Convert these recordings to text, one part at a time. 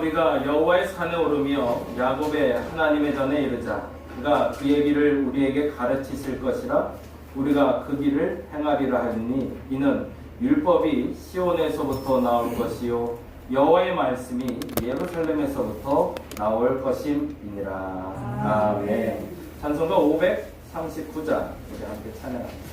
우리가 여호와의 산에 오르며 야곱의 하나님의 전에 이르자 그가 그의 길을 우리에게 가르치실 것이라 우리가 그 길을 행하리라 하니 이는 율법이 시온에서부터 나올 것이요 여호와의 말씀이 예루살렘에서부터 나올 것임이니라. 아멘. 찬송가 539장 우리 함께 찬양합니다.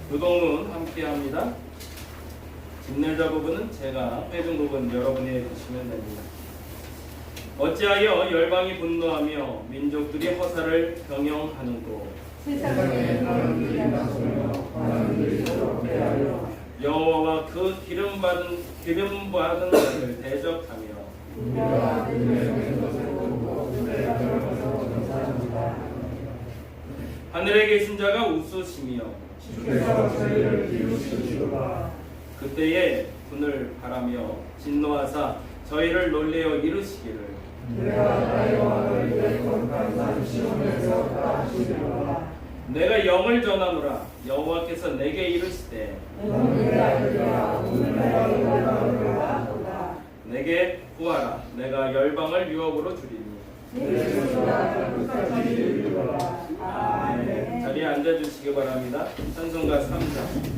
교동은 함께합니다. 집넬자 부분은 제가 빼준 부분 여러분이 해주시면 됩니다. 어찌하여 열방이 분노하며 민족들이 허사를 경영하는고 세상에 사람들이 나서며 하나님들이 서로 대하여 여호와와 그 기름받은 자를 대적하며 우리가 그들의 것을 보고 그들의 것을 감사합니다. 하늘에 계신 자가 웃으시며 주께서 저희를 비우시리로다. 그때에 분을 바라며 진노하사 저희를 놀래어 이르시기를 내가 나의 왕을 내 거룩한 시온에서 따시리로다. 내가 영을 전하노라. 여호와께서 내게 이르시되 오늘 아들아 오늘 내가 너를 하노라. 내게 구하라. 내가 열방을 유업으로 주리니. 아멘. 자리에 앉아주시기 바랍니다. 찬송가 3장.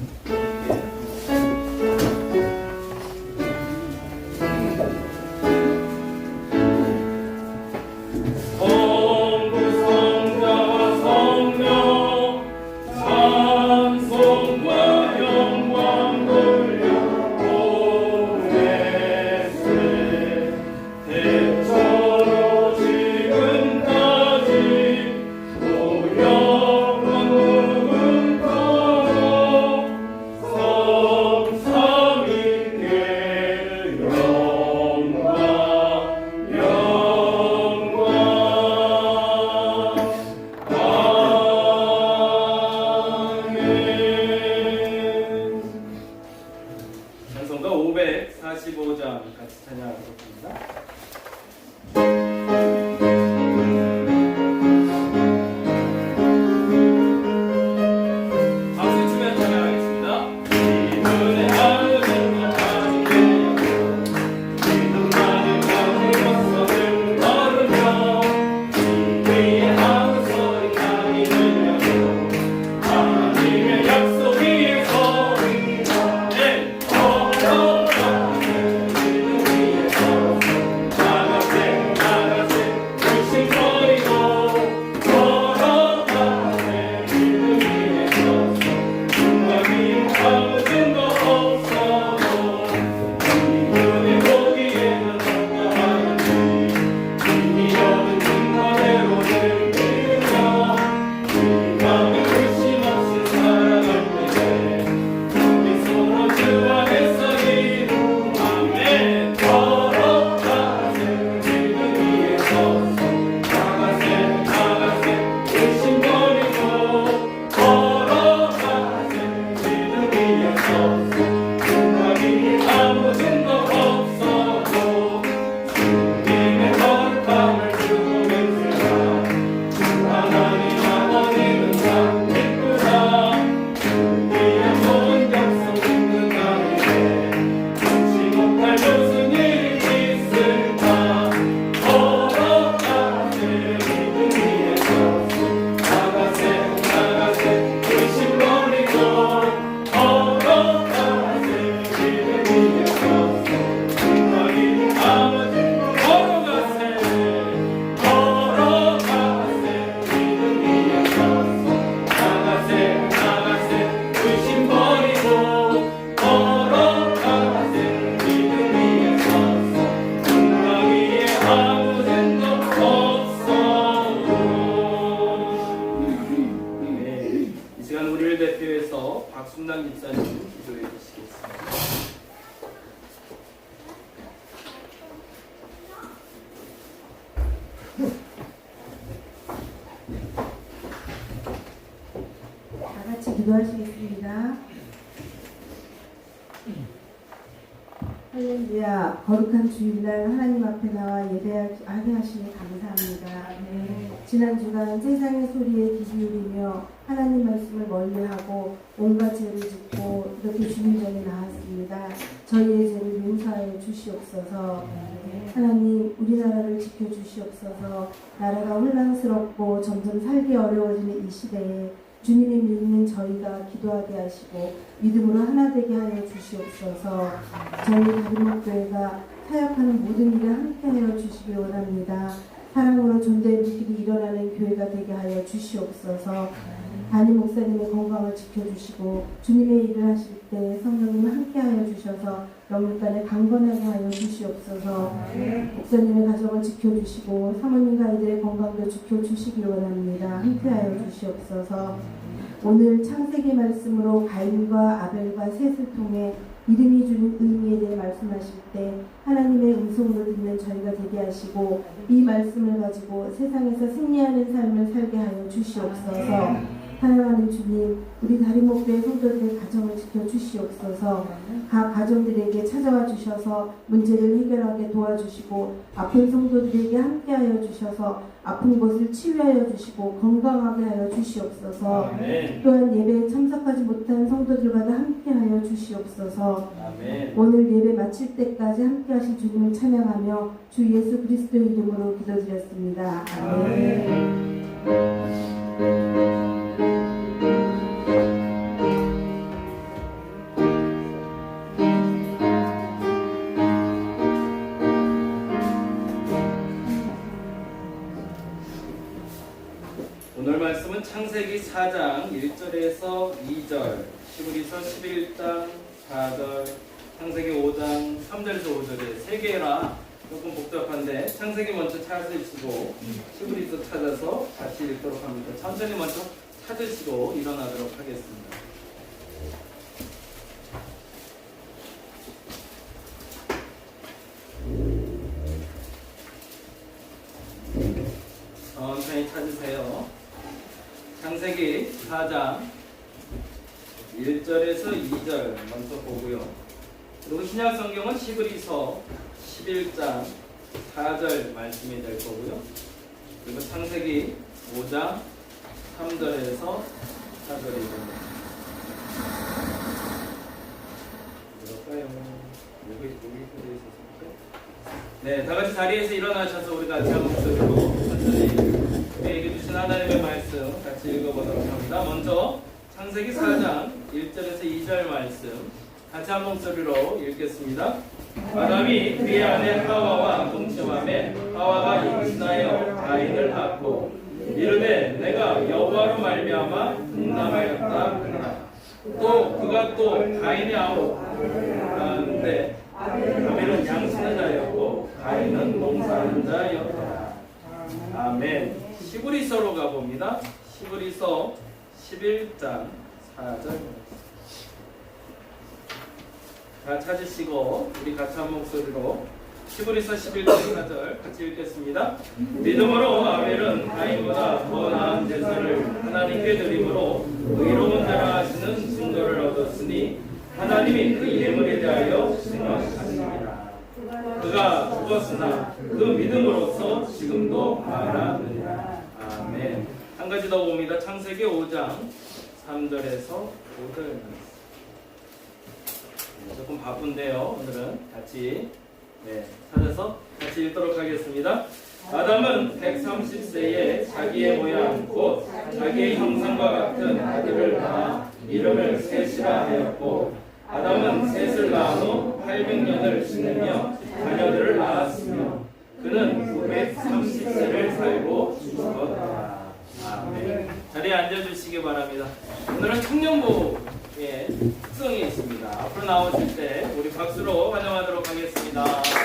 찬송가 545장 같이 찬양하겠습니다. 박순남 집사님 기도해 주시겠습니다. 다 같이 기도하시겠습니다. 할렐루야. 거룩한 주일날 하나님 앞에 나와 예배하게 하시니 감사합니다. 지난 주간 세상의 소리에 귀 기울이며 하나님 말씀을 멀리하고 온갖 죄를 짓고 이렇게 주님 전에 나왔습니다. 저희의 죄를 용서하여 주시옵소서. 하나님, 우리나라를 지켜주시옵소서. 나라가 혼란스럽고 점점 살기 어려워지는 이 시대에 주님이 믿는 저희가 기도하게 하시고 믿음으로 하나 되게 하여 주시옵소서. 저희 다림목교회가 사역하는 모든 일을 함께하여 주시기 원합니다. 사랑으로 존재의 일들이 일어나는 교회가 되게 하여 주시옵소서. 담임 목사님의 건강을 지켜주시고 주님의 일을 하실 때 성령님 함께하여 주셔서 영육간에 강건하게 하여 주시옵소서. 목사님의 가정을 지켜주시고 사모님과 아이들의 건강도 지켜주시길 원합니다. 함께하여 주시옵소서. 오늘 창세기 말씀으로 가인과 아벨과 셋을 통해 이름이 주는 의미에 대해 말씀하실 때 하나님의 음성을 듣는 저희가 되게 하시고 이 말씀을 가지고 세상에서 승리하는 삶을 살게 하여 주시옵소서. 사랑하는 주님, 우리 다리목교회 성도들의 가정을 지켜주시옵소서. 각 가정들에게 찾아와 주셔서 문제를 해결하게 도와주시고 아픈 성도들에게 함께하여 주셔서 아픈 곳을 치유하여 주시고 건강하게 하여 주시옵소서. 아멘. 또한 예배에 참석하지 못한 성도들과도 함께하여 주시옵소서. 아멘. 오늘 예배 마칠 때까지 함께하신 주님을 찬양하며 주 예수 그리스도의 이름으로 기도드렸습니다. 아멘. 오늘 말씀은 창세기 4장 1절에서 2절, 히브리서 11장 4절, 창세기 5장 3절에서 5절에 3개라 조금 복잡한데 창세기 먼저 찾으시고 히브리서 찾아서 같이 읽도록 합니다. 천천히 먼저 찾으시고 일어나도록 하겠습니다. 천천히 찾으세요. 창세기 4장 1절에서 2절 먼저 보고요. 그리고 신약 성경은 히브리서 11장 4절 말씀이 될 거고요. 그리고 창세기 5장 3절에서 4절이 됩니다. 그럴까요? 여기 돼 있었을까요? 네, 다 같이 자리에서 일어나셔서 우리 같이 한 목소리로 천천히 우리에게 주신 하나님의 말씀 같이 읽어보도록 합니다. 먼저 창세기 4장 1절에서 2절 말씀 같이 한 목소리로 읽겠습니다. 아담이 그의 아내 하와와 동침함에 하와가 임신하여 가인을 낳고 이르되 내가 여호와로 말미암아 흉남하였다 하니라. 또 그가 또 가인의 아우 낳았는데 아벨은 양치는 자였고 가인은 농사하는 자였더라. 아멘. 히브리서로 가봅니다. 히브리서 11장 4절 다 찾으시고 우리 같이 한 목소리로 히브리서 11장 4절 같이 읽겠습니다. 믿음으로 아벨은 가인보다 더 나은 제사를 하나님께 드림으로 의로운 자라 하시는 증거를 얻었으니 하나님이 그 예물에 대하여 생각하시니라. 그가 죽었으나 그 믿음으로써 지금도 말하느니라. 아멘. 한 가지 더 봅니다. 창세기 5장 3절에서 5절. 조금 바쁜데요. 오늘은 같이 찾아서 같이 읽도록 하겠습니다. 아담은 130세에 자기의 모양 곧 자기의 형상과 같은 아들을 낳아 이름을 셋이라 하였고 아담은 셋을 낳은 후 800년을 지내며 자녀들을 낳았으며 그는 930세를 살고 죽었다. 아멘. 자리에 앉아주시기 바랍니다. 오늘은 청년부의 특성이 있습니다. 앞으로 나오실 때 우리 박수로 환영하도록 하겠습니다. 주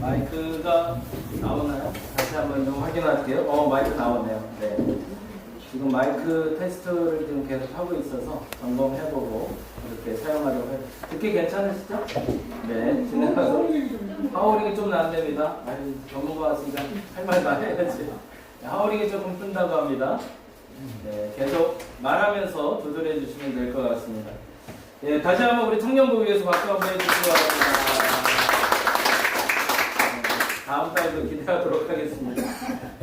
마이크가 나오나요? 다시 한번 좀 확인할게요. 마이크 나오네요. 네. 지금 마이크 테스트를 지금 계속 하고 있어서 점검해보고 이렇게 사용하려고 해요. 듣기 괜찮으시죠? 네. 진행하고. 하우링이 좀 난답니다. 아니, 전문가 왔으니까 할 말 다 해야지. 하우링이 조금 뜬다고 합니다. 네. 계속 말하면서 조절해 주시면 될 것 같습니다. 네. 다시 한번 우리 청년부 위해서 박수 한번 해주시기 바랍니다. 다음 달도 기대하도록 하겠습니다.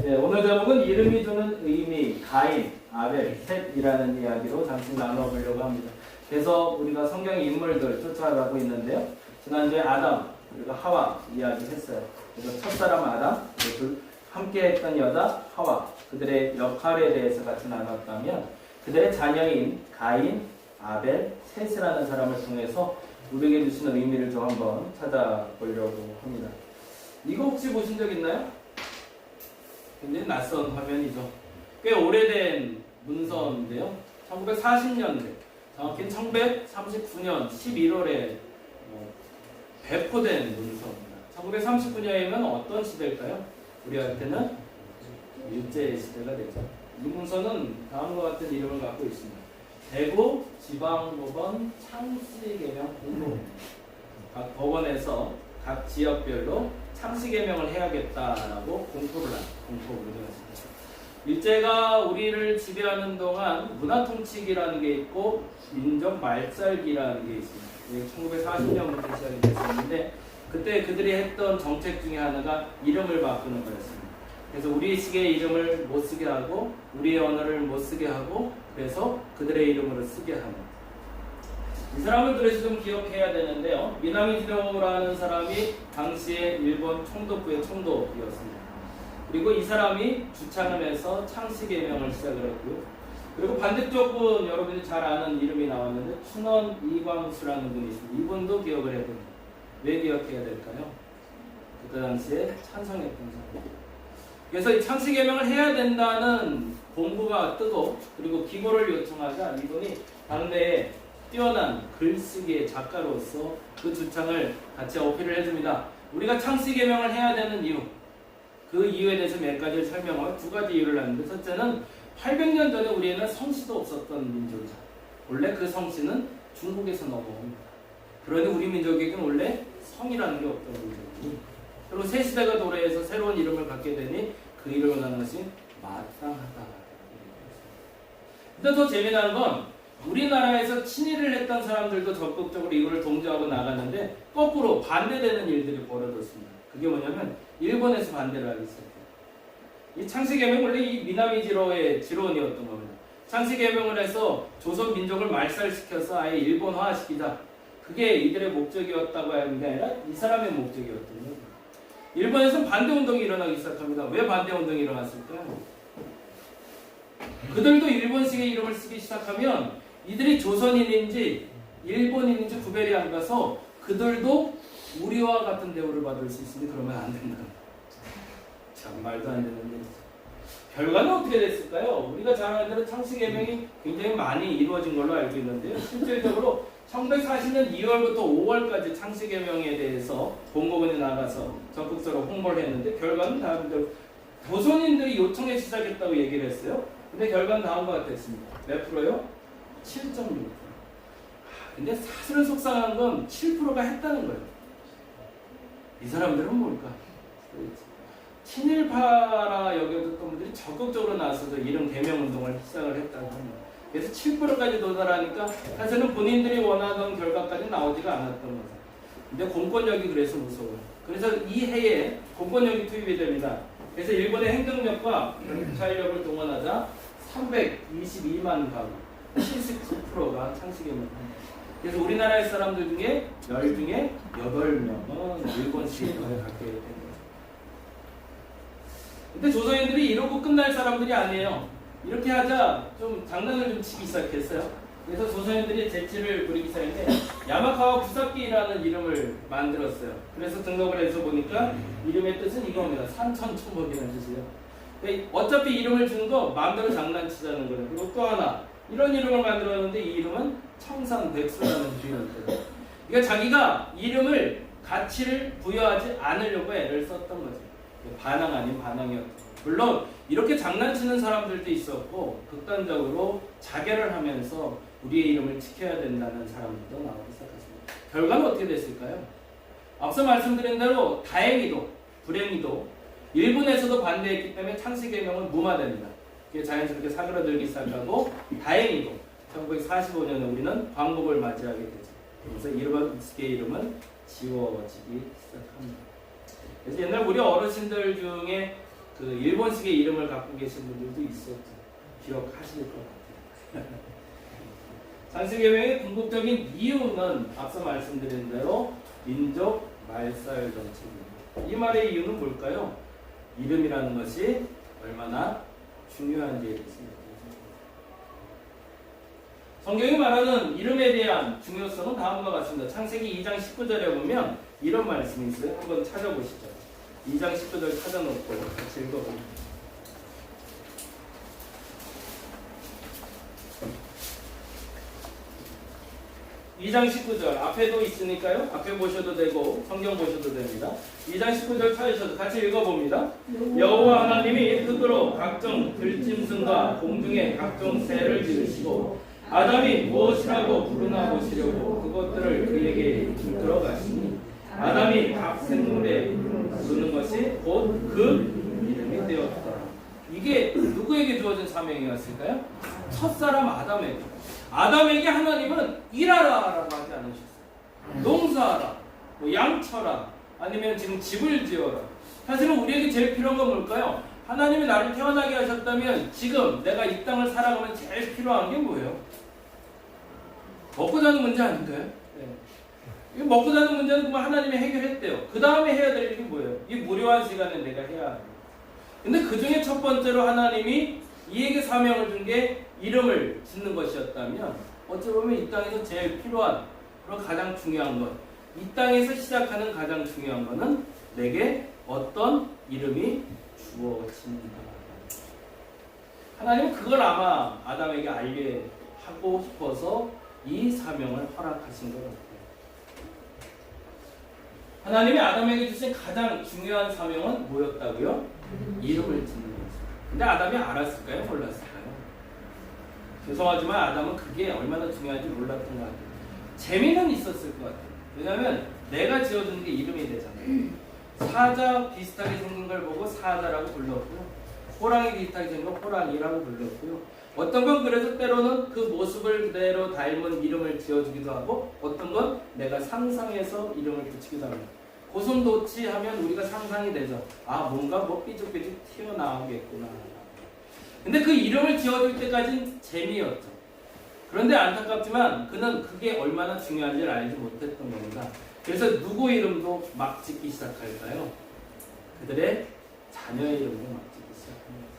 예, 오늘 제목은 이름이 주는 의미, 가인, 아벨, 셋이라는 이야기로 잠시 나눠보려고 합니다. 그래서 우리가 성경의 인물들 쫓아가고 있는데요. 지난주에 아담, 그리고 하와 이야기했어요. 그래서 첫사람 아담, 그리고 함께 했던 여자 하와, 그들의 역할에 대해서 같이 나눴다면 그들의 자녀인 가인, 아벨, 셋이라는 사람을 통해서 우리에게 주시는 의미를 좀 한번 찾아보려고 합니다. 이거 혹시 보신 적 있나요? 굉장히 낯선 화면이죠. 꽤 오래된 문서인데요. 1940년대, 정확히 1939년 11월에 배포된 문서입니다. 1939년이면 어떤 시대일까요? 우리한테는 일제 시대가 되죠. 이 문서는 다음과 같은 이름을 갖고 있습니다. 대구 지방법원 창씨개명 공고입니다. 각 법원에서 각 지역별로 창씨개명을 해야겠다라고 공포를 들었습니다. 일제가 우리를 지배하는 동안 문화통치기라는 게 있고 민족 말살기라는 게 있습니다. 1940년부터 시작이 됐었는데 그때 그들이 했던 정책 중에 하나가 이름을 바꾸는 거였습니다. 그래서 우리식의 이름을 못 쓰게 하고 우리의 언어를 못 쓰게 하고 그래서 그들의 이름으로 쓰게 하는 이 사람을 그래서 좀 기억해야 되는데요. 미나미지노라는 사람이 당시에 일본 총독부의 총독이었습니다. 그리고 이 사람이 주창을 해서 창씨개명을 시작을 했고요. 그리고 반대쪽 여러분이 잘 아는 이름이 나왔는데 춘원 이광수라는 분이 있습니다. 이분도 기억을 해야 됩니다. 왜 기억해야 될까요? 그때 당시에 찬성했던 사람입니다. 그래서 이 창씨개명을 해야 된다는 공부가 뜨고 그리고 기고를 요청하자 이분이 당대에 뛰어난 글쓰기의 작가로서 그 주창을 같이 어필을 해줍니다. 우리가 창씨개명을 해야 되는 이유, 그 이유에 대해서 몇 가지를 설명하고 두 가지 이유를 하는데 첫째는 800년 전에 우리에는 성씨도 없었던 민족이죠. 원래 그 성씨는 중국에서 넘어옵니다. 그러니 우리 민족에게는 원래 성이라는 게 없던 민족이고 그리고 새 시대가 도래해서 새로운 이름을 갖게 되니 그 이름을 하는 것이 마땅하다. 근데 더 재미난 건 우리나라에서 친일을 했던 사람들도 적극적으로 이거를 동조하고 나갔는데 거꾸로 반대되는 일들이 벌어졌습니다. 그게 뭐냐면 일본에서 반대를 하기 시작해요. 이 창씨개명은 원래 이 미나미지로의 지론이었던 겁니다. 창씨개명을 해서 조선 민족을 말살시켜서 아예 일본화시키자. 그게 이들의 목적이었다고 하는 게 아니라 이 사람의 목적이었던 거예요. 일본에서는 반대운동이 일어나기 시작합니다. 왜 반대운동이 일어났을까요? 그들도 일본식의 이름을 쓰기 시작하면 이들이 조선인인지 일본인인지 구별이 안 가서 그들도 우리와 같은 대우를 받을 수 있으니 그러면 안 된다. 참 말도 안 되는 얘기죠. 결과는 어떻게 됐을까요? 우리가 잘 아는 대로 창씨개명이 굉장히 많이 이루어진 걸로 알고 있는데요. 실질적으로 1940년 2월부터 5월까지 창씨개명에 대해서 공고문이 나가서 적극적으로 홍보를 했는데 결과는 다음대로 조선인들이 요청해 시작했다고 얘기를 했어요. 근데 결과는 다음과 같았습니다. 몇 프로요? 7.6%. 근데 사실은 속상한 건 7%가 했다는 거예요. 이 사람들은 뭘까? 친일파라 여겨졌던 분들이 적극적으로 나서서 이름 개명 운동을 시작을 했다고 합니다. 그래서 7%까지 도달하니까 사실은 본인들이 원하던 결과까지 나오지가 않았던 거죠. 근데 공권력이 그래서 무서워요. 그래서 이 해에 공권력이 투입이 됩니다. 그래서 일본의 행정력과 경찰력을 동원하자 322만 가구, 79%가 창씨개명을 합니다. 그래서 우리나라의 사람들 중에 10 중에 8명은 일본 시민권을 갖게 된 거죠. 근데 조선인들이 이러고 끝날 사람들이 아니에요. 이렇게 하자 좀 장난을 좀 치기 시작했어요. 그래서 조선인들이 재치를 부리기 시작했는데 야마카와 구사키라는 이름을 만들었어요. 그래서 등록을 해서 보니까 이름의 뜻은 이겁니다. 산천초목이라는 뜻이에요. 어차피 이름을 준 거 마음대로 장난치자는 거예요. 그리고 또 하나 이런 이름을 만들었는데 이 이름은 청산백수라는 주인이었어요. 그러니까 자기가 이름을 가치를 부여하지 않으려고 애를 썼던 거죠. 반항 아닌 반항이었죠. 물론 이렇게 장난치는 사람들도 있었고 극단적으로 자결을 하면서 우리의 이름을 지켜야 된다는 사람들도 나오기 시작했습니다. 결과는 어떻게 됐을까요? 앞서 말씀드린 대로 다행히도 불행히도 일본에서도 반대했기 때문에 창세개명은 무마됩니다. 그게 자연스럽게 사그라들기 시작하고 다행히도 1945년에 우리는 광복을 맞이하게 되죠. 그래서 일본식의 이름은 지워지기 시작합니다. 그래서 옛날 우리 어르신들 중에 그 일본식의 이름을 갖고 계신 분들도 있었죠. 기억하실 것 같아요. 창세개명의 궁극적인 이유는 앞서 말씀드린 대로 민족 말살 정책입니다. 이 말의 이유는 뭘까요? 이름이라는 것이 얼마나 중요한지에 대해서 성경이 말하는 이름에 대한 중요성은 다음과 같습니다. 창세기 2장 19절에 보면 이런 말씀이 있어요. 한번 찾아보시죠. 2장 19절 찾아놓고 같이 읽어봅니다. 2장 19절 앞에도 있으니까요. 앞에 보셔도 되고 성경 보셔도 됩니다. 2장 19절 찾으셔도 같이 읽어봅니다. 여호와 하나님이 흙으로 각종 들짐승과 공중의 각종 새를 지으시고 아담이 무엇이라고 부르나 보시려고 그것들을 그에게 이끌어 가시니 아담이 각 생물에 부르는 것이 곧 그 이름이 되었더라. 이게 누구에게 주어진 사명이었을까요? 첫사람 아담에게. 아담에게 하나님은 일하라라고 하지 않으셨어요. 농사하라, 뭐 양쳐라, 아니면 지금 집을 지어라. 사실은 우리에게 제일 필요한 건 뭘까요? 하나님이 나를 태어나게 하셨다면 지금 내가 이 땅을 살아가면 제일 필요한 게 뭐예요? 먹고 사는 문제 아닌가요? 네. 먹고 사는 문제는 그만 하나님이 해결했대요. 그 다음에 해야 될 일이 뭐예요? 이 무료한 시간에 내가 해야 해요. 근데 그 중에 첫 번째로 하나님이 이에게 사명을 준 게 이름을 짓는 것이었다면 어찌 보면 이 땅에서 제일 필요한 그런 가장 중요한 것, 이 땅에서 시작하는 가장 중요한 것은 내게 어떤 이름이 주어집니다. 하나님은 그걸 아마 아담에게 알게 하고 싶어서 이 사명을 허락하신 것 같아요. 하나님이 아담에게 주신 가장 중요한 사명은 뭐였다고요? 이름을 짓는 거죠. 근데 아담이 알았을까요? 몰랐을까요? 죄송하지만 아담은 그게 얼마나 중요한지 몰랐던 것 같아요. 재미는 있었을 것 같아요. 왜냐하면 내가 지어주는 게 이름이 되잖아요. 사자 비슷하게 생긴 걸 보고 사자라고 불렀고요. 호랑이 비슷하게 생긴 걸 호랑이라고 불렀고요. 어떤 건 그래서 때로는 그 모습을 그대로 닮은 이름을 지어주기도 하고 어떤 건 내가 상상해서 이름을 붙이기도 합니다. 고슴도치 하면 우리가 상상이 되죠. 아, 뭔가 뭐 삐죽삐죽 튀어나오겠구나. 근데 그 이름을 지어줄 때까지는 재미였죠. 그런데 안타깝지만 그는 그게 얼마나 중요한지를 알지 못했던 겁니다. 그래서 누구 이름도 막 짓기 시작할까요? 그들의 자녀의 이름도 막 짓기 시작합니다.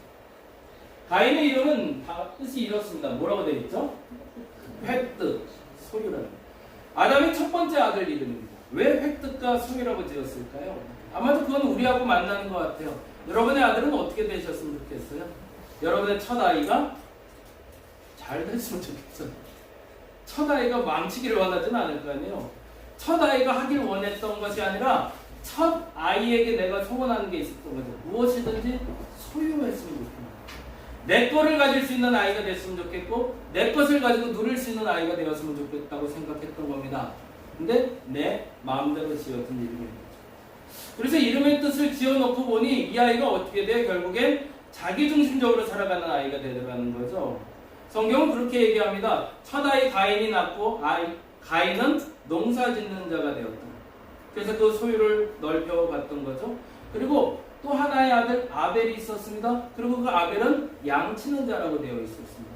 가인의 이름은 다 뜻이 이렇습니다. 뭐라고 되어 있죠? 획득, 소유라는. 아담의 첫 번째 아들 이름입니다. 왜 획득과 소유라고 지었을까요? 아마도 그건 우리하고 만나는 것 같아요. 여러분의 아들은 어떻게 되셨으면 좋겠어요? 여러분의 첫 아이가 잘 됐으면 좋겠어요. 첫 아이가 망치기를 원하지는 않을 거 아니에요. 첫 아이가 하길 원했던 것이 아니라 첫 아이에게 내가 소원하는 게 있었던 거죠. 무엇이든지 소유했으면 좋겠다. 내 거를 가질 수 있는 아이가 됐으면 좋겠고 내 것을 가지고 누릴 수 있는 아이가 되었으면 좋겠다고 생각했던 겁니다. 근데 내 마음대로 지어진 이름입니다. 그래서 이름의 뜻을 지어놓고 보니 이 아이가 어떻게 돼? 결국엔 자기중심적으로 살아가는 아이가 되더라는 거죠. 성경은 그렇게 얘기합니다. 첫 아이 가인이 낳고 가인은 농사짓는 자가 되었다. 그래서 그 소유를 넓혀갔던 거죠. 그리고 또 하나의 아들 아벨이 있었습니다. 그리고 그 아벨은 양치는 자라고 되어 있었습니다.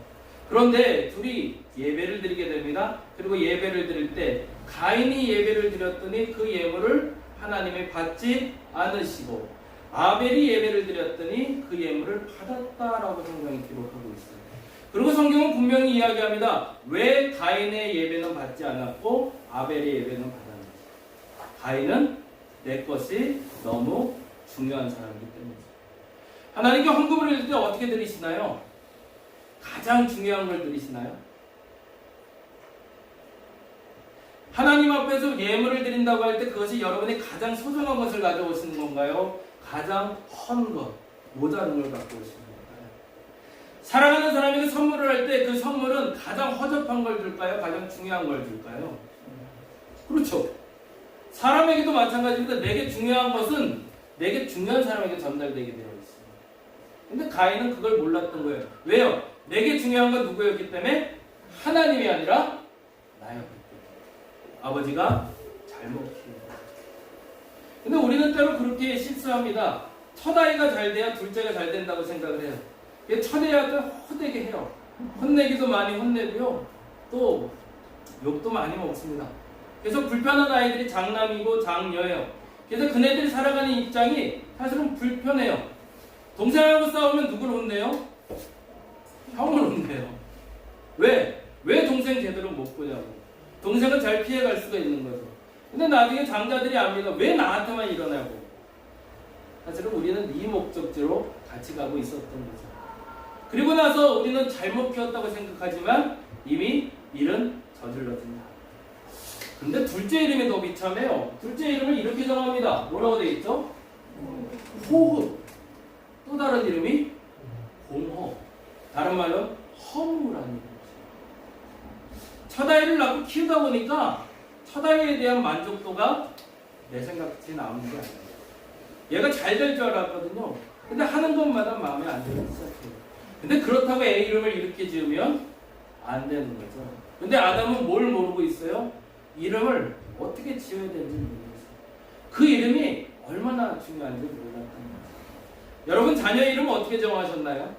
그런데 둘이 예배를 드리게 됩니다. 그리고 예배를 드릴 때 가인이 예배를 드렸더니 그 예물을 하나님이 받지 않으시고 아벨이 예배를 드렸더니 그 예물을 받았다라고 성경이 기록하고 있어요. 그리고 성경은 분명히 이야기합니다. 왜 가인의 예배는 받지 않았고 아벨의 예배는 받았는지. 가인은 내 것이 너무 중요한 사람이기 때문이죠. 하나님께 헌금을 드릴 때 어떻게 드리시나요? 가장 중요한 걸 드리시나요? 하나님 앞에서 예물을 드린다고 할 때 그것이 여러분이 가장 소중한 것을 가져오시는 건가요? 가장 헌 것, 모자른 걸 갖고 오시는 건가요? 사랑하는 사람에게 선물을 할 때 그 선물은 가장 허접한 걸 줄까요? 가장 중요한 걸 줄까요? 그렇죠. 사람에게도 마찬가지입니다. 내게 중요한 것은 내게 중요한 사람에게 전달되게 되어 있습니다. 근데 가인은 그걸 몰랐던 거예요. 왜요? 내게 중요한 건 누구였기 때문에? 하나님이 아니라 나였기 때문에. 아버지가 잘못 키운 거예요. 근데 우리는 때로 그렇게 실수합니다. 첫 아이가 잘 돼야 둘째가 잘 된다고 생각을 해요. 첫 애한테 호되게 해요. 혼내기도 많이 혼내고요. 또 욕도 많이 먹습니다. 그래서 불편한 아이들이 장남이고 장녀예요. 그래서 그네들이 살아가는 입장이 사실은 불편해요. 동생하고 싸우면 누굴 혼내요? 형을 혼내요. 왜? 왜 동생 제대로 못 보냐고. 동생은 잘 피해갈 수가 있는 거죠. 근데 나중에 장자들이 압니다. 왜 나한테만 일어나고. 사실은 우리는 이 목적지로 같이 가고 있었던 거죠. 그리고 나서 우리는 잘못 키웠다고 생각하지만 이미 일은 저질러진다. 근데 둘째 이름이 더 비참해요. 둘째 이름을 이렇게 정합니다. 뭐라고 되어 있죠? 호흡. 또 다른 이름이 공허. 다른 말로 허무라는 거죠. 첫 아이를 낳고 키우다 보니까 첫 아이에 대한 만족도가 내 생각지 나오는 게 아니에요. 얘가 잘 될 줄 알았거든요. 근데 하는 것마다 마음에 안 들기 시작해요. 근데 그렇다고 애 이름을 이렇게 지으면 안 되는 거죠. 근데 아담은 뭘 모르고 있어요? 이름을 어떻게 지어야 되는지 모르겠어요. 그 이름이 얼마나 중요한지 몰랐던 거예요. 여러분 자녀 이름 어떻게 정하셨나요?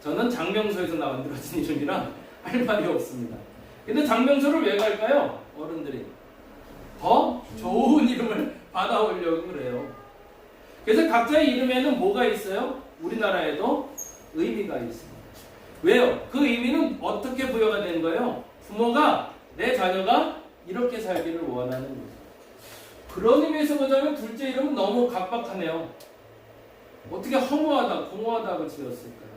저는 장명소에서 만들어진 이름이라 할 말이 없습니다. 근데 장명소를 왜 갈까요? 어른들이 더 좋은 이름을 받아오려고 그래요. 그래서 각자의 이름에는 뭐가 있어요? 우리나라에도 의미가 있습니다. 왜요? 그 의미는 어떻게 부여가 된 거예요? 부모가 내 자녀가 이렇게 살기를 원하는 거죠. 그런 의미에서 보자면 둘째 이름은 너무 각박하네요. 어떻게 허무하다, 공허하다고 지었을까요?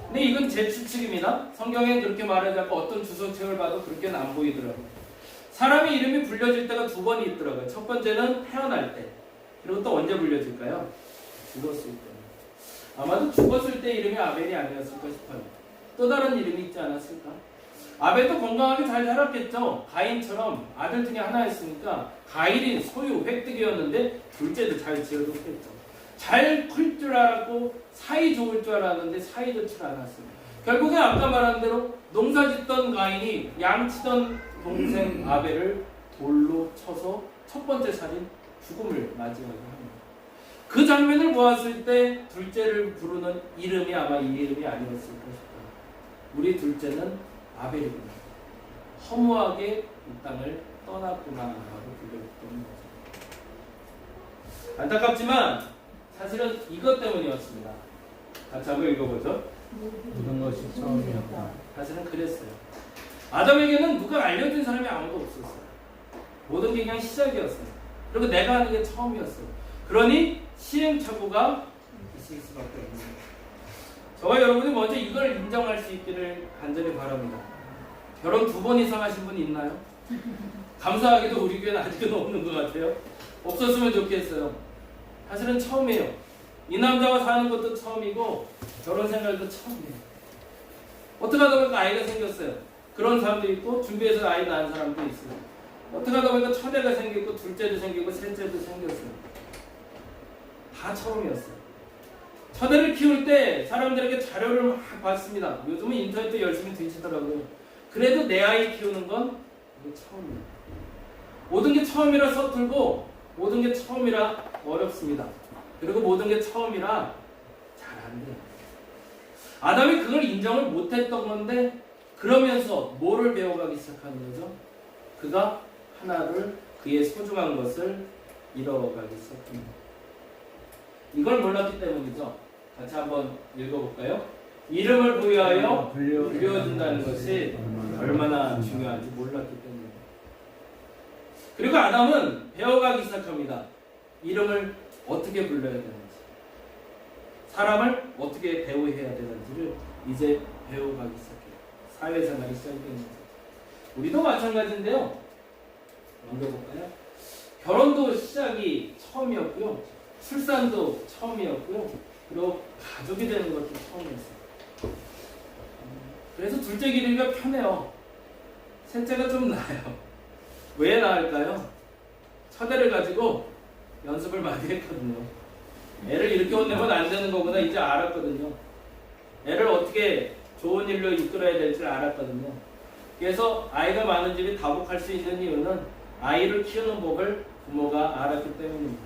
근데 이건 제 추측입니다. 성경엔 그렇게 말하지 않고 어떤 주소책을 봐도 그렇게는 안 보이더라고요. 사람의 이름이 불려질 때가 두 번이 있더라고요. 첫 번째는 태어날 때. 그리고 또 언제 불려질까요? 죽었을 때. 아마도 죽었을 때 이름이 아벨이 아니었을까 싶어요. 또 다른 이름이 있지 않았을까? 아벨도 건강하게 잘 자랐겠죠. 가인처럼 아들 중에 하나였으니까 가인이 소유, 획득이었는데 둘째도 잘 지어줬겠죠. 잘 클 줄 알았고 사이 좋을 줄 알았는데 사이 좋지 않았어요. 결국에 아까 말한 대로 농사 짓던 가인이 양치던 동생 아벨을 돌로 쳐서 첫 번째 살인 죽음을 맞이하게 합니다. 그 장면을 보았을 때 둘째를 부르는 이름이 아마 이 이름이 아니었을까 싶어요. 우리 둘째는 아벨이구나. 허무하게 이 땅을 떠났구나 라고 불렸던 거죠. 안타깝지만 사실은 이것 때문이었습니다. 같이 한번 읽어보죠. 모든 것이 처음이었다. 사실은 그랬어요. 아담에게는 누가 알려준 사람이 아무도 없었어요. 모든 게 그냥 시작이었어요. 그리고 내가 하는 게 처음이었어요. 그러니 시행착오가 있을 수밖에 없습니다. 저와 여러분이 먼저 이걸 인정할 수 있기를 간절히 바랍니다. 결혼 2번 이상 하신 분 있나요? 감사하게도 우리 교회는 아직은 없는 것 같아요. 없었으면 좋겠어요. 사실은 처음이에요. 이 남자와 사는 것도 처음이고 결혼 생활도 처음이에요. 어떻게 하다 보니까 아이가 생겼어요. 그런 사람도 있고 준비해서 아이 낳은 사람도 있어요. 어떻게 하다 보니까 첫애가 생기고 둘째도 생기고 셋째도 생겼어요. 다 처음이었어요. 첫애를 키울 때 사람들에게 자료를 막 봤습니다. 요즘은 인터넷도 열심히 뒤지더라고요. 그래도 내 아이 키우는 건 이게 처음이에요. 모든 게 처음이라 서툴고 모든 게 처음이라 어렵습니다. 그리고 모든 게 처음이라 잘 안 돼요. 아담이 그걸 인정을 못했던 건데 그러면서 뭐를 배워가기 시작하는 거죠? 그가 하나를 그의 소중한 것을 잃어가기 시작합니다. 이걸 몰랐기 때문이죠. 같이 한번 읽어볼까요? 이름을 부여하여 불려준다는 것이 얼마나 중요한지 몰랐기 때문입니다. 그리고 아담은 배워가기 시작합니다. 이름을 어떻게 불러야 되는지, 사람을 어떻게 대우해야 되는지를 이제 배워가기 시작해요. 사회생활이 시작되는 거죠. 우리도 마찬가지인데요. 넘겨볼까요? 결혼도 시작이 처음이었고요. 출산도 처음이었고요. 그리고 가족이 되는 것도 처음이었어요. 그래서 둘째 기르기가 편해요. 셋째가 좀 나아요. 왜 나을까요? 첫애를 가지고 연습을 많이 했거든요. 애를 이렇게 혼내면 안 되는 거구나 이제 알았거든요. 애를 어떻게 좋은 일로 이끌어야 될지 알았거든요. 그래서 아이가 많은 집이 다복할 수 있는 이유는 아이를 키우는 법을 부모가 알았기 때문입니다.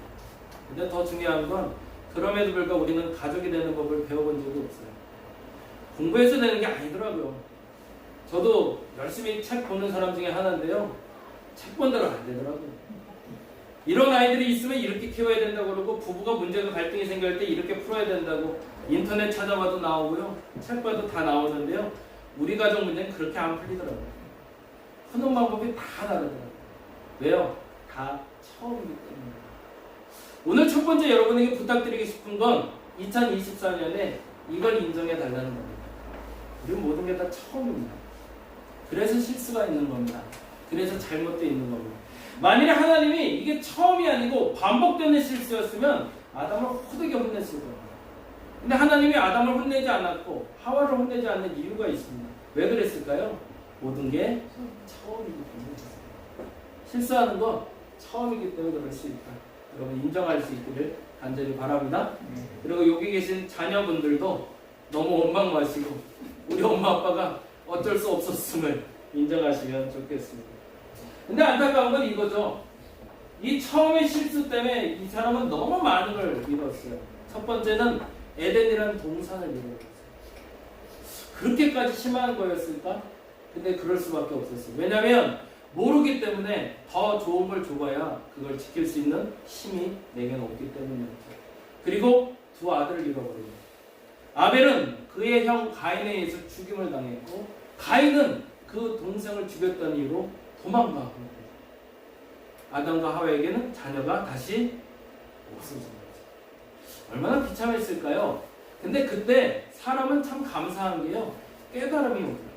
근데 더 중요한 건 그럼에도 불구하고 우리는 가족이 되는 법을 배워본 적이 없어요. 공부해서 되는 게 아니더라고요. 저도 열심히 책 보는 사람 중에 하나인데요. 책 본 대로 안 되더라고요. 이런 아이들이 있으면 이렇게 키워야 된다고 그러고 부부가 문제가 갈등이 생길 때 이렇게 풀어야 된다고 인터넷 찾아봐도 나오고요. 책 봐도 다 나오는데요. 우리 가족 문제는 그렇게 안 풀리더라고요. 푸는 방법이 다 다르더라고요. 왜요? 다 처음이기 때문에. 오늘 첫 번째 여러분에게 부탁드리고 싶은 건 2024년에 이걸 인정해 달라는 겁니다. 우리 모든 게 다 처음입니다. 그래서 실수가 있는 겁니다. 그래서 잘못도 있는 겁니다. 만일에 하나님이 이게 처음이 아니고 반복되는 실수였으면 아담을 호되게 혼냈을 겁니다. 근데 하나님이 아담을 혼내지 않았고 하와를 혼내지 않는 이유가 있습니다. 왜 그랬을까요? 모든 게 처음이기 때문에. 실수하는 건 처음이기 때문에 그럴 수 있다. 여러분 인정할 수 있기를 간절히 바랍니다. 그리고 여기 계신 자녀분들도 너무 원망 마시고 우리 엄마 아빠가 어쩔 수 없었음을 인정하시면 좋겠습니다. 근데 안타까운 건 이거죠. 이 처음의 실수 때문에 이 사람은 너무 많은 걸 잃었어요. 첫 번째는 에덴이라는 동산을 잃어버렸어요. 그렇게까지 심한 거였을까? 근데 그럴 수밖에 없었어요. 왜냐하면 모르기 때문에 더 좋은 걸 줘봐야 그걸 지킬 수 있는 힘이 내게는 없기 때문이었죠. 그리고 두 아들을 잃어버려요. 아벨은 그의 형 가인에 의해서 죽임을 당했고 가인은 그 동생을 죽였던 이유로 도망가고 아담과 하와에게는 자녀가 다시 없어진 거죠. 얼마나 비참했을까요? 근데 그때 사람은 참 감사한 게요. 깨달음이 오더라고요.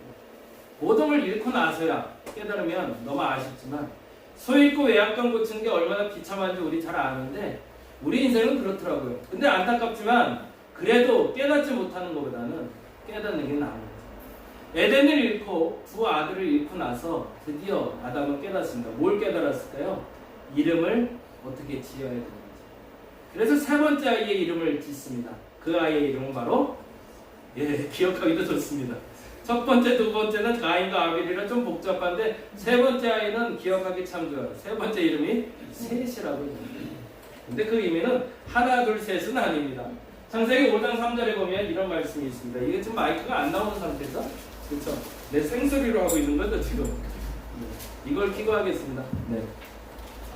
모든 걸 잃고 나서야 깨달으면 너무 아쉽지만 소 잃고 외양간 고치는 게 얼마나 비참한지 우리 잘 아는데 우리 인생은 그렇더라고요. 근데 안타깝지만 그래도 깨닫지 못하는 것보다는 깨닫는 게 나은 거죠. 에덴을 잃고 두 아들을 잃고 나서 드디어 아담은 깨닫습니다. 뭘 깨달았을까요? 이름을 어떻게 지어야 되는지. 그래서 세 번째 아이의 이름을 짓습니다. 그 아이의 이름은 바로 기억하기도 좋습니다. 첫 번째, 두 번째는 가인과 아벨이라 좀 복잡한데 세 번째 아이는 기억하기 참 좋아요. 세 번째 이름이 셋이라고 합니다. 근데 그 의미는 하나, 둘, 셋은 아닙니다. 창세기 5장 3절에 보면 이런 말씀이 있습니다. 이게 지금 마이크가 안 나오는 상태죠? 그렇죠? 내 생소리로 하고 있는 거죠 지금. 이걸 켜고 하겠습니다. 네.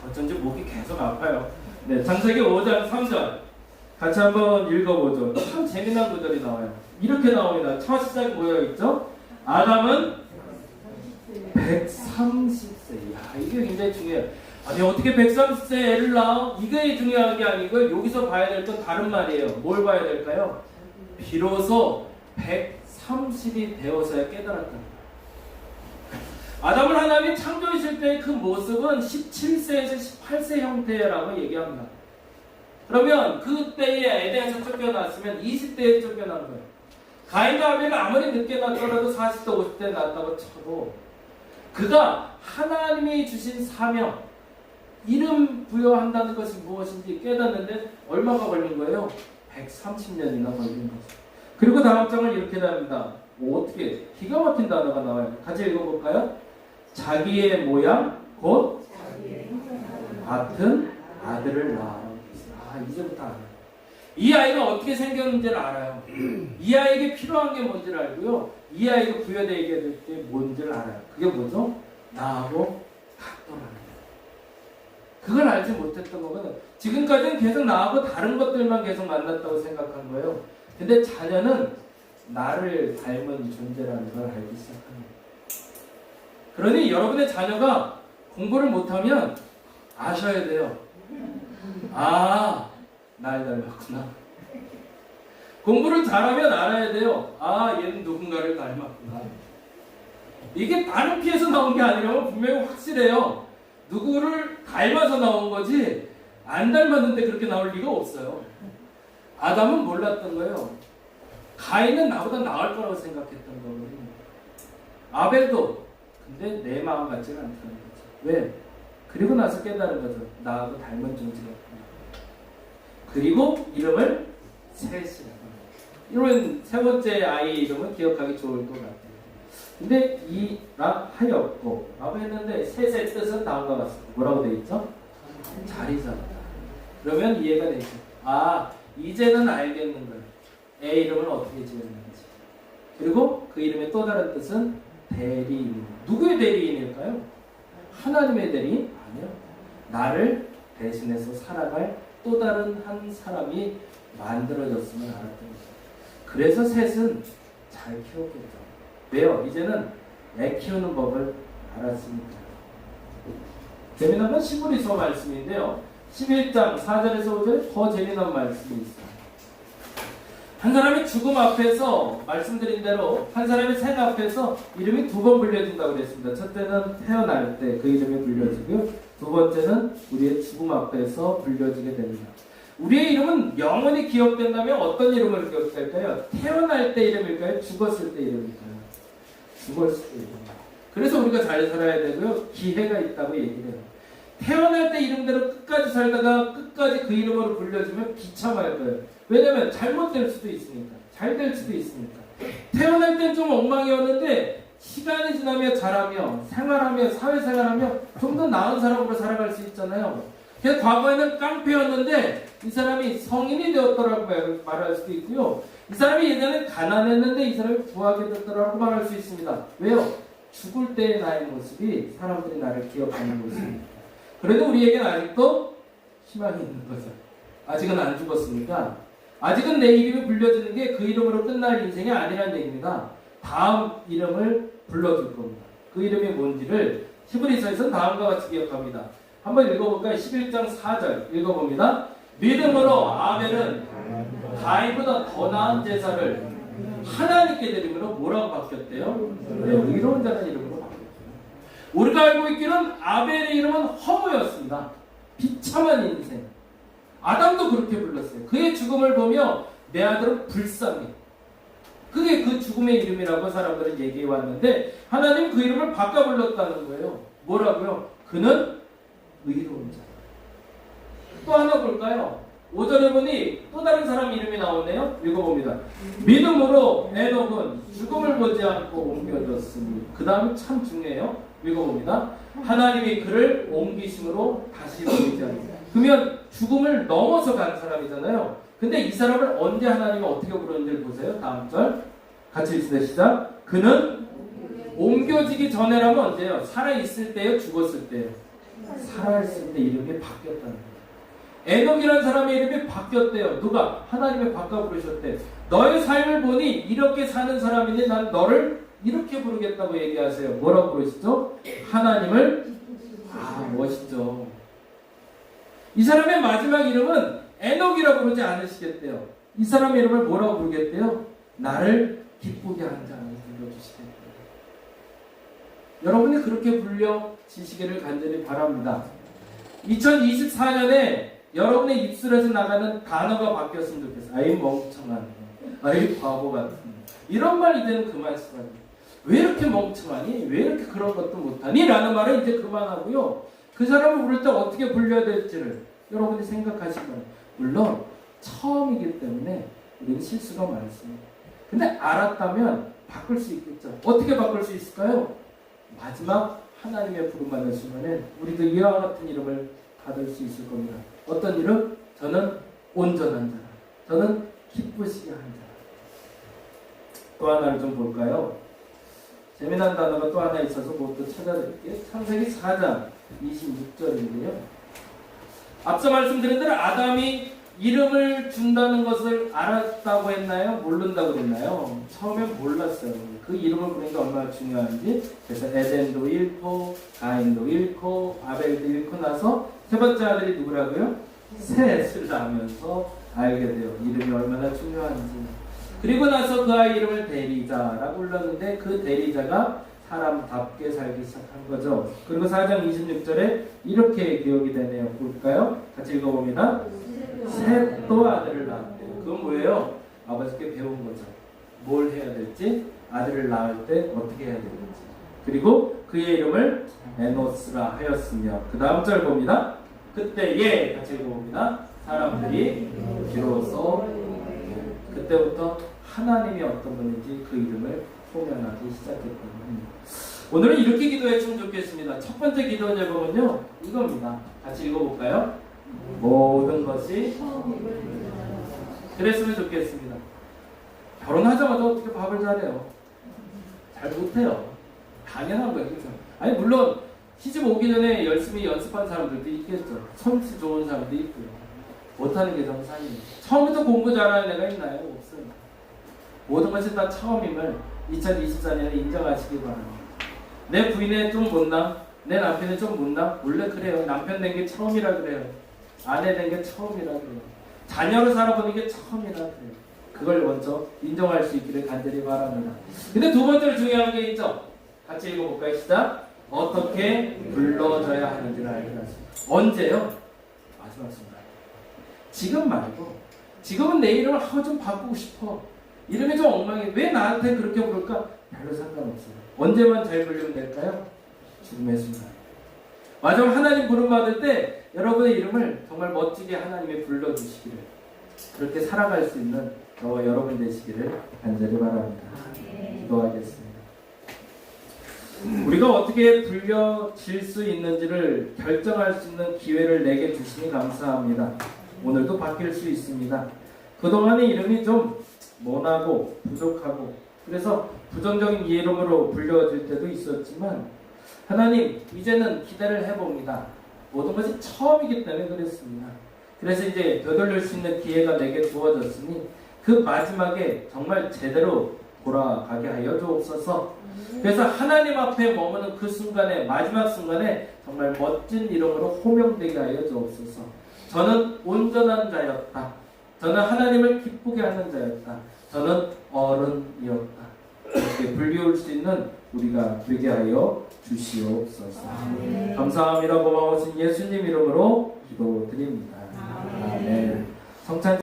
어쩐지 목이 계속 아파요. 네, 창세기 5장 3절 같이 한번 읽어보죠. 참 재미난 구절이 나와요. 이렇게 나옵니다. 첫 시작이 뭐여 있죠? 아담은 130세. 야, 이게 굉장히 중요해요. 아니 어떻게 130세 애를 낳아? 이게 중요한 게 아니고요. 여기서 봐야 될 건 다른 말이에요. 뭘 봐야 될까요? 비로소 130이 되어서야 깨달았다. 아담을 하나님이 창조하실 때의 그 모습은 17세에서 18세 형태라고 얘기합니다. 그러면 그때에 에덴에서 쫓겨났으면 20대에 쫓겨난 거예요. 가인과 아벨은 아무리 늦게 낳더라도 40대, 50대에 낳았다고 쳐도 그가 하나님이 주신 사명, 이름 부여한다는 것이 무엇인지 깨닫는데 얼마가 걸린 거예요? 130년이나 걸린 거죠. 그리고 다음 장을 이렇게 나옵니다. 어떻게 기가 막힌 단어가 나와요. 같이 읽어볼까요? 자기의 모양 곧 같은 아들을 낳아. 이제부터 알아요. 이 아이가 어떻게 생겼는지를 알아요. 이 아이에게 필요한 게 뭔지를 알고요. 이 아이가 부여되게 될 때 뭔지를 알아요. 그게 뭐죠? 나하고 같더라는 거예요. 그걸 알지 못했던 거거든. 지금까지는 계속 나하고 다른 것들만 계속 만났다고 생각한 거예요. 근데 자녀는 나를 닮은 존재라는 걸 알기 시작합니다. 그러니 여러분의 자녀가 공부를 못하면 아셔야 돼요. 아, 날 닮았구나. 공부를 잘하면 알아야 돼요. 아, 얘는 누군가를 닮았구나. 이게 다른 피에서 나온 게 아니라면 분명히 확실해요. 누구를 닮아서 나온 거지 안 닮았는데 그렇게 나올 리가 없어요. 아담은 몰랐던 거예요. 가인은 나보다 나을 거라고 생각했던 거거든요. 아벨도 근데 내 마음 같지는 않다는 거죠. 왜? 그리고 나서 깨달은 거죠. 나하고 닮은 존재가 있구나. 그리고 이름을 셋이라고 합니다. 이런 세 번째 아이 이름은 기억하기 좋을 것 같아요. 근데 이라 하였고 라고 했는데 셋의 뜻은 다음과 같습니다. 뭐라고 되어 있죠? 자리 잡다. 그러면 이해가 되죠. 아, 이제는 알겠는 거예요. 애 이름을 어떻게 지었는지. 그리고 그 이름의 또 다른 뜻은 대리인. 누구의 대리인일까요? 하나님의 대리인? 아니요. 나를 대신해서 살아갈 또 다른 한 사람이 만들어졌으면 알았던 거죠. 그래서 셋은 잘 키웠겠죠. 왜요? 이제는 애 키우는 법을 알았으니까. 재미난 건 시므리서 말씀인데요. 11장 4절에서 5절에 더 재미난 말씀이 있어요. 한 사람이 죽음 앞에서 말씀드린 대로 한 사람의 생 앞에서 이름이 두 번 불려진다고 그랬습니다. 첫째는 태어날 때 그 이름이 불려지고요. 두 번째는 우리의 죽음 앞에서 불려지게 됩니다. 우리의 이름은 영원히 기억된다면 어떤 이름을 기억될까요? 태어날 때 이름일까요? 죽었을 때 이름일까요? 죽었을 때 이름. 그래서 우리가 잘 살아야 되고요. 기회가 있다고 얘기를 해요. 태어날 때 이름대로 끝까지 살다가 끝까지 그 이름으로 불려주면 비참할 거예요. 왜냐면 잘못될 수도 있으니까. 잘 될 수도 있으니까. 태어날 땐 좀 엉망이었는데 시간이 지나며 자라며 생활하며 사회생활하며 좀 더 나은 사람으로 살아갈 수 있잖아요. 그래서 과거에는 깡패였는데 이 사람이 성인이 되었더라고 말할 수도 있고요. 이 사람이 예전에 가난했는데 이 사람이 부하게 됐더라고 말할 수 있습니다. 왜요? 죽을 때의 나의 모습이 사람들이 나를 기억하는 모습입니다. 그래도 우리에게는 아직도 희망이 있는 거죠. 아직은 안 죽었으니까 아직은 내 이름이 불려지는 게 그 이름으로 끝날 인생이 아니라는 얘기입니다. 다음 이름을 불러줄 겁니다. 그 이름이 뭔지를 히브리서에서는 다음과 같이 기억합니다. 한번 읽어볼까요? 11장 4절 읽어봅니다. 믿음으로 아벨은 가인보다 더 나은 제사를 하나님께 드림으로 뭐라고 바뀌었대요? 네, 의로운 자는 이름으로 바뀌었대요. 우리가 알고 있기는 아벨의 이름은 허무였습니다. 비참한 인생. 아담도 그렇게 불렀어요. 그의 죽음을 보며 내 아들은 불쌍해. 그게 그 죽음의 이름이라고 사람들은 얘기해 왔는데 하나님 그 이름을 바꿔 불렀다는 거예요. 뭐라고요? 그는 의로운 자. 또 하나 볼까요? 5절에 보니 또 다른 사람 이름이 나오네요. 읽어봅니다. 믿음으로 에녹은 죽음을 보지 않고 옮겨졌으니. 그 다음이 참 중요해요. 읽어봅니다. 하나님이 그를 옮기심으로 다시 보이지 않습니다. 그러면 죽음을 넘어서 간 사람이잖아요. 근데 이 사람을 언제 하나님이 어떻게 부르는지를 보세요. 다음 절 같이 읽습니다. 시작. 그는 옮겨지기 전에라면 언제요? 살아있을 때요? 죽었을 때요? 살아있을 때 이름이 바뀌었다는 거예요. 에녹이라는 사람의 이름이 바뀌었대요. 누가? 하나님이 바꿔 부르셨대. 너의 삶을 보니 이렇게 사는 사람이니 난 너를 이렇게 부르겠다고 얘기하세요. 뭐라고 부르시죠? 하나님을. 아, 멋있죠. 이 사람의 마지막 이름은 에녹이라고 부르지 않으시겠대요. 이 사람의 이름을 뭐라고 부르겠대요? 나를 기쁘게 하는 자라고 불러주시겠대요. 여러분이 그렇게 불려지시기를 간절히 바랍니다. 2024년에 여러분의 입술에서 나가는 단어가 바뀌었으면 좋겠어요. 아이 멍청한, 아이 바보 같은, 이런 말 이제는 그만 쓰라고. 왜 이렇게 멍청하니? 왜 이렇게 그런 것도 못하니? 라는 말은 이제 그만하고요. 그 사람을 부를 때 어떻게 불려야 될지를 여러분이 생각하시면, 물론 처음이기 때문에 우리는 실수가 많습니다. 근데 알았다면 바꿀 수 있겠죠. 어떻게 바꿀 수 있을까요? 마지막 하나님의 부름받는 순간에 우리도 이와 같은 이름을 받을 수 있을 겁니다. 어떤 이름? 저는 온전한 자라. 저는 기쁘시게 한 자라. 또 하나를 좀 볼까요? 재미난 단어가 또 하나 있어서 그것도 찾아드릴게요. 창세기 4장 26절인데요. 앞서 말씀드린 대로 아담이 이름을 준다는 것을 알았다고 했나요? 모른다고 했나요? 처음엔 몰랐어요. 그 이름을 부르는 게 얼마나 중요한지. 그래서 에덴도 잃고 가인도 잃고 아벨도 잃고 나서 세 번째 아들이 누구라고요? 셋을 낳으면서 알게 돼요. 이름이 얼마나 중요한지. 그리고 나서 그 아이 이름을 대리자라고 불렀는데 그 대리자가 사람답게 살기 시작한 거죠. 그리고 4장 26절에 이렇게 기억이 되네요. 볼까요? 같이 읽어봅니다. 셋도 아들을 낳았대요. 그건 뭐예요? 아버지께 배운 거죠. 뭘 해야 될지, 아들을 낳을 때 어떻게 해야 되는지. 그리고 그의 이름을 에노스라 하였으며, 그 다음 절 봅니다. 그때에, 같이 읽어봅니다. 사람들이 비로소, 그때부터 하나님이 어떤 분인지 그 이름을 소명하기 시작했던 겁니다. 오늘은 이렇게 기도했으면 좋겠습니다. 첫 번째 기도 제목은요, 이겁니다. 같이 읽어볼까요? 모든 것이 그랬으면 좋겠습니다. 결혼하자마자 어떻게 밥을 잘해요? 잘 못해요. 당연한 거예요. 그렇죠? 아니 물론 시집 오기 전에 열심히 연습한 사람들도 있겠죠. 손짓 좋은 사람도 있고요. 못하는 게 정상이에요. 처음부터 공부 잘하는 애가 있나요? 없어요. 모든 것이 다 처음임을 2024년에 인정하시기 바랍니다. 내 부인은 좀 못나? 내 남편은 좀 못나? 원래 그래요. 남편 된 게 처음이라 그래요. 아내 된 게 처음이라 그래요. 자녀로 살아보는 게 처음이라 그래요. 그걸 먼저 인정할 수 있기를 간절히 바랍니다. 근데 두 번째로 중요한 게 있죠. 같이 읽어볼까요? 시작. 어떻게 불러줘야 하는지를 알게 하십니다. 언제요? 마지막 순간. 지금 말고. 지금은 내 이름을 좀 바꾸고 싶어. 이름이 좀 엉망해. 왜 나한테 그렇게 부를까? 별로 상관없어요. 언제만 잘 부르면 될까요? 죽음의 순간. 마지막 하나님 부름받을 때 여러분의 이름을 정말 멋지게 하나님이 불러주시기를, 그렇게 살아갈 수 있는 저와 여러분 되시기를 간절히 바랍니다. 기도하겠습니다. 우리가 어떻게 불려질 수 있는지를 결정할 수 있는 기회를 내게 주시니 감사합니다. 오늘도 바뀔 수 있습니다. 그동안의 이름이 좀 모나고 부족하고 그래서 부정적인 이름으로 불려질 때도 있었지만, 하나님 이제는 기대를 해봅니다. 모든 것이 처음이기 때문에 그랬습니다. 그래서 이제 되돌릴 수 있는 기회가 내게 주어졌으니 그 마지막에 정말 제대로 돌아가게 하여 주옵소서. 그래서 하나님 앞에 머무는 그 순간에, 마지막 순간에 정말 멋진 이름으로 호명되게 하여 주옵소서. 저는 온전한 자였다. 저는 하나님을 기쁘게 하는 자였다. 저는 어른이었다. 이렇게 불리울 수 있는 우리가 되게 하여 주시옵소서. 감사합니다. 고마우신 예수님 이름으로 기도드립니다. 아멘. 성찬